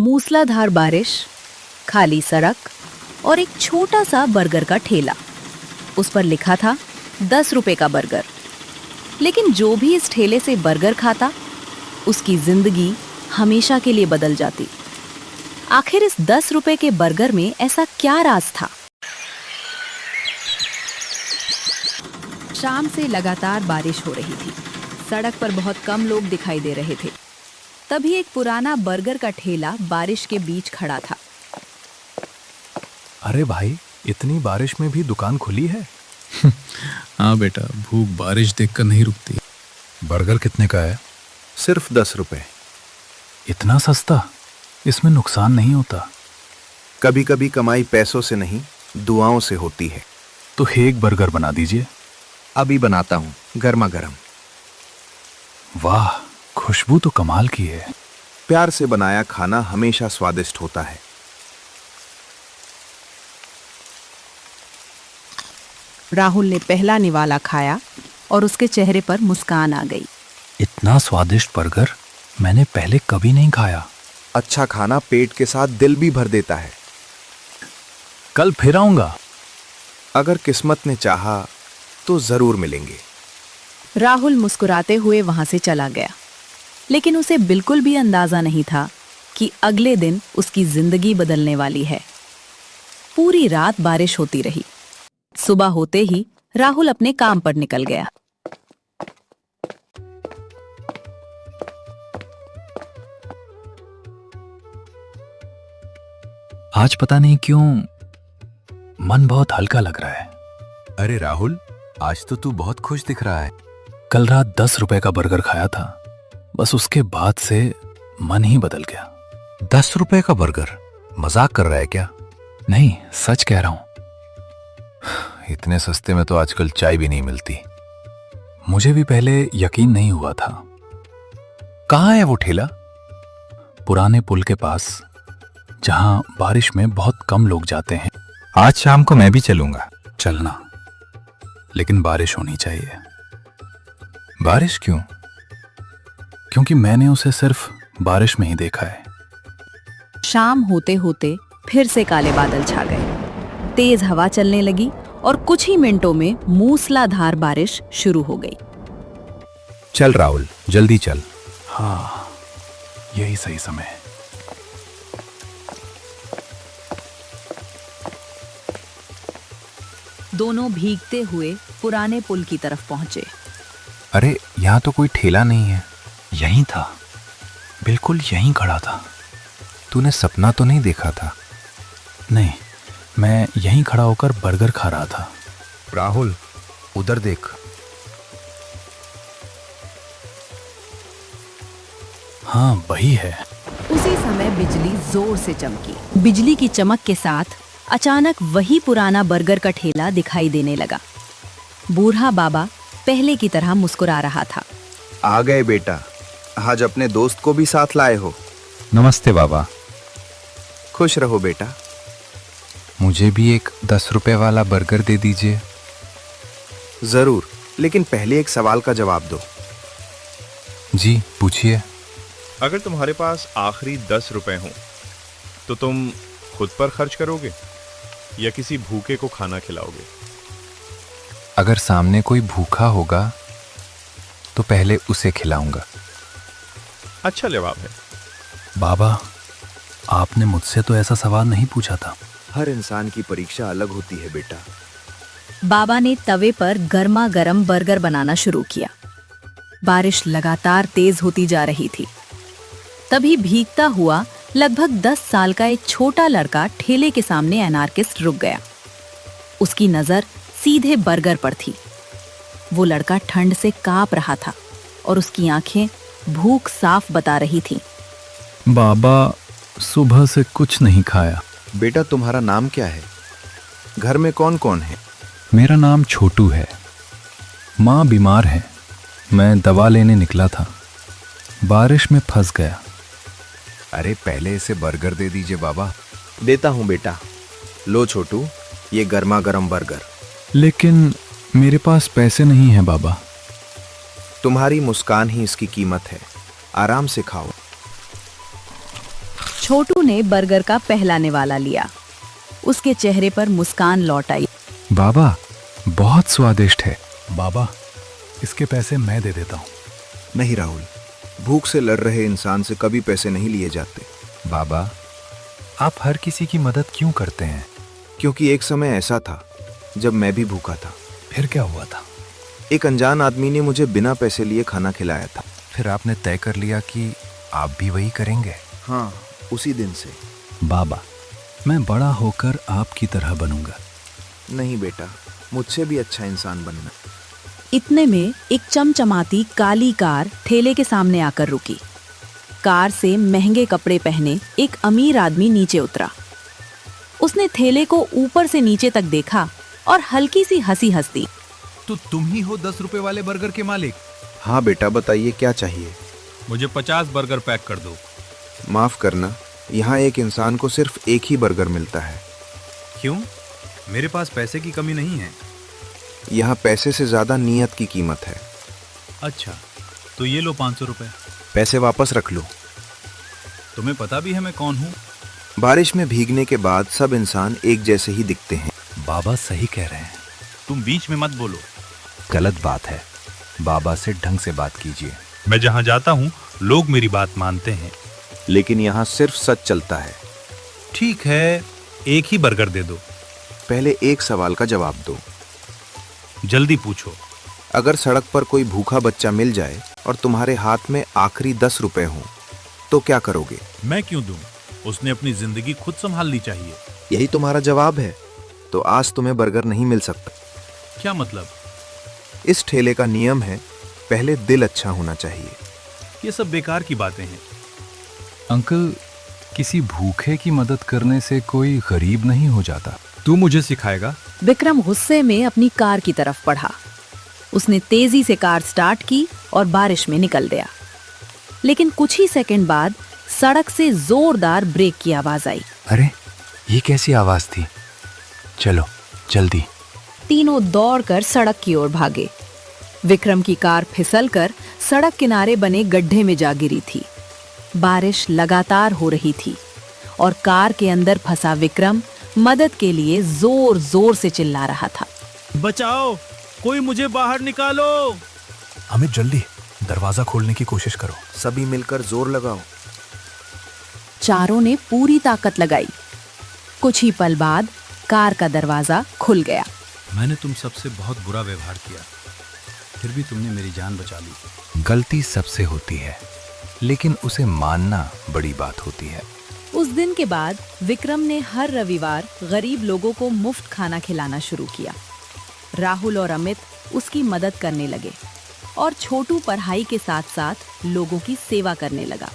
मूसलाधार बारिश, खाली सड़क और एक छोटा सा बर्गर का ठेला। उस पर लिखा था 10 रुपए का बर्गर। लेकिन जो भी इस ठेले से बर्गर खाता, उसकी जिंदगी हमेशा के लिए बदल जाती। आखिर इस 10 रुपए के बर्गर में ऐसा क्या राज था? शाम से लगातार बारिश हो रही थी। सड़क पर बहुत कम लोग दिखाई दे रहे थे। तभी एक पुराना बर्गर का ठेला बारिश के बीच खड़ा था। अरे भाई, इतनी बारिश में भी दुकान खुली है? हाँ बेटा, भूख बारिश देखकर नहीं रुकती। बर्गर कितने का है? सिर्फ 10 रुपए। इतना सस्ता? इसमें नुकसान नहीं होता? कभी कभी कमाई पैसों से नहीं, दुआओं से होती है। तो एक बर्गर बना दीजिए। अभी बनाता हूँ, गर्मा गर्म। वाह, खुशबू तो कमाल की है। प्यार से बनाया खाना हमेशा स्वादिष्ट होता है। राहुल ने पहला निवाला खाया और उसके चेहरे पर मुस्कान आ गई। इतना स्वादिष्ट बर्गर मैंने पहले कभी नहीं खाया। अच्छा खाना पेट के साथ दिल भी भर देता है। कल फिर आऊंगा। अगर किस्मत ने चाहा तो जरूर मिलेंगे। राहुल मुस्कुराते हुए वहां से चला गया, लेकिन उसे बिल्कुल भी अंदाजा नहीं था कि अगले दिन उसकी जिंदगी बदलने वाली है। पूरी रात बारिश होती रही। सुबह होते ही राहुल अपने काम पर निकल गया। आज पता नहीं क्यों मन बहुत हल्का लग रहा है। अरे राहुल, आज तो तू बहुत खुश दिख रहा है। कल रात 10 रुपए का बर्गर खाया था, बस उसके बाद से मन ही बदल गया। 10 रुपए का बर्गर? मजाक कर रहा है क्या? नहीं, सच कह रहा हूं। इतने सस्ते में तो आजकल चाय भी नहीं मिलती। मुझे भी पहले यकीन नहीं हुआ था। कहाँ है वो ठेला? पुराने पुल के पास, जहां बारिश में बहुत कम लोग जाते हैं। आज शाम को मैं भी चलूंगा। चलना, लेकिन बारिश होनी चाहिए। बारिश क्यों? क्योंकि मैंने उसे सिर्फ बारिश में ही देखा है। शाम होते होते फिर से काले बादल छा गए। तेज हवा चलने लगी और कुछ ही मिनटों में मूसलाधार बारिश शुरू हो गई। चल राहुल, जल्दी चल। हाँ, यही सही समय है। दोनों भीगते हुए पुराने पुल की तरफ पहुंचे। अरे, यहाँ तो कोई ठेला नहीं है। यहीं था, बिल्कुल यहीं खड़ा था। तूने सपना तो नहीं देखा था? नहीं, मैं यहीं खड़ा होकर बर्गर खा रहा था। राहुल, उधर देख। हाँ, वही है। उसी समय बिजली जोर से चमकी। बिजली की चमक के साथ अचानक वही पुराना बर्गर का ठेला दिखाई देने लगा। बूढ़ा बाबा पहले की तरह मुस्कुरा रहा था। आ गए बेटा, आज अपने दोस्त को भी साथ लाए हो। नमस्ते बाबा। खुश रहो बेटा। मुझे भी एक 10 रुपए वाला बर्गर दे दीजिए। जरूर, लेकिन पहले एक सवाल का जवाब दो। जी, पूछिए। अगर तुम्हारे पास आखिरी 10 रुपए हों तो तुम खुद पर खर्च करोगे या किसी भूखे को खाना खिलाओगे? अगर सामने कोई भूखा होगा तो पहले उसे खिलाऊंगा। अच्छा जवाब है। बाबा, आपने मुझसे तो ऐसा सवाल नहीं पूछा था। हर इंसान की परीक्षा अलग होती है बेटा। बाबा ने तवे पर गर्मा गर्म बर्गर बनाना शुरू किया। बारिश लगातार तेज होती जा रही थी। तभी भीगता हुआ लगभग 10 साल का एक छोटा लड़का ठेले के सामने एनार्किस्ट रुक गया। उसकी नजर सीधे बर्गर पर थी। वो लड़का ठंड से कांप रहा था और उसकी आंखें भूख साफ बता रही थी। बाबा, सुबह से कुछ नहीं खाया। बेटा, तुम्हारा नाम क्या है? घर में कौन कौन है? मेरा नाम छोटू है। माँ बीमार है, मैं दवा लेने निकला था, बारिश में फंस गया। अरे, पहले इसे बर्गर दे दीजिए बाबा। देता हूँ बेटा। लो छोटू, ये गर्मा गर्म बर्गर। लेकिन मेरे पास पैसे नहीं हैं बाबा। तुम्हारी मुस्कान ही इसकी कीमत है। आराम से खाओ। छोटू ने बर्गर का पहला निवाला लिया। उसके चेहरे पर मुस्कान लौट आई। बाबा, बहुत स्वादिष्ट है। बाबा, इसके पैसे मैं दे देता हूँ। नहीं राहुल, भूख से लड़ रहे इंसान से कभी पैसे नहीं लिए जाते। बाबा, आप हर किसी की मदद क्यों करते हैं? क्योंकि एक समय ऐसा था जब मैं भी भूखा था। फिर क्या हुआ था? एक अनजान आदमी ने मुझे बिना पैसे लिए खाना खिलाया था। फिर आपने तय कर लिया कि आप भी वही करेंगे? हाँ, उसी दिन से। बाबा, मैं बड़ा होकर आपकी तरह बनूंगा। नहीं बेटा, मुझसे भी अच्छा इंसान बनना। इतने में एक चमचमाती काली कार ठेले के सामने आकर रुकी। कार से महंगे कपड़े पहने एक अमीर आदमी नीचे उतरा। उसने ठेले को ऊपर से नीचे तक देखा और हल्की सी हंसी हंस दी। तो तुम ही हो 10 रुपए वाले बर्गर के मालिक? हाँ बेटा, बताइए क्या चाहिए। मुझे 50 बर्गर पैक कर दो। माफ करना, यहाँ एक इंसान को सिर्फ एक ही बर्गर मिलता है। क्यों? मेरे पास पैसे की कमी नहीं है। यहाँ पैसे से ज्यादा नीयत की कीमत है। अच्छा, तो ये लो 500 रुपए। पैसे वापस रख लो। तुम्हें पता भी है मैं कौन हूँ? बारिश में भीगने के बाद सब इंसान एक जैसे ही दिखते हैं। बाबा सही कह रहे हैं। तुम बीच में मत बोलो। गलत बात है। बाबा से ढंग से बात कीजिए। मैं जहाँ जाता हूँ लोग मेरी बात मानते हैं। लेकिन यहाँ सिर्फ सच चलता है। ठीक है, एक ही बर्गर दे दो। पहले एक सवाल का जवाब दो। जल्दी पूछो। अगर सड़क पर कोई भूखा बच्चा मिल जाए और तुम्हारे हाथ में आखिरी 10 रुपए हों, तो क्या करोगे? मैं क्यों दूं? उसने अपनी जिंदगी खुद संभालनी चाहिए। यही तुम्हारा जवाब है? तो आज तुम्हें बर्गर नहीं मिल सकता। क्या मतलब? इस ठेले का नियम है, पहले दिल अच्छा होना चाहिए। ये सब बेकार की बातें हैं। अंकल, किसी भूखे की मदद करने से कोई गरीब नहीं हो जाता। तू मुझे सिखाएगा? विक्रम गुस्से में अपनी कार की तरफ बढ़ा। उसने तेजी से कार स्टार्ट की और बारिश में निकल गया। लेकिन कुछ ही सेकंड बाद सड़क से जोरदार ब्रेक की आवाज आई। अरे, ये कैसी आवाज थी? चलो जल्दी। तीनों दौड़कर सड़क की ओर भागे। विक्रम की कार फिसलकर सड़क किनारे बने गड्ढे में जा गिरी थी। बारिश लगातार हो रही थी और कार के अंदर फंसा विक्रम मदद के लिए जोर जोर से चिल्ला रहा था। बचाओ, कोई मुझे बाहर निकालो। अमित, जल्दी दरवाजा खोलने की कोशिश करो। सभी मिलकर जोर लगाओ। चारों ने पूरी ताकत लगाई। कुछ ही पल बाद कार का दरवाजा खुल गया। मैंने तुम सबसे बहुत बुरा व्यवहार किया, फिर भी तुमने मेरी जान बचा ली। गलती सबसे होती है, लेकिन उसे मानना बड़ी बात होती है। उस दिन के बाद विक्रम ने हर रविवार गरीब लोगों को मुफ्त खाना खिलाना शुरू किया। राहुल और अमित उसकी मदद करने लगे और छोटू पढ़ाई के साथ साथ लोगों की सेवा करने लगा।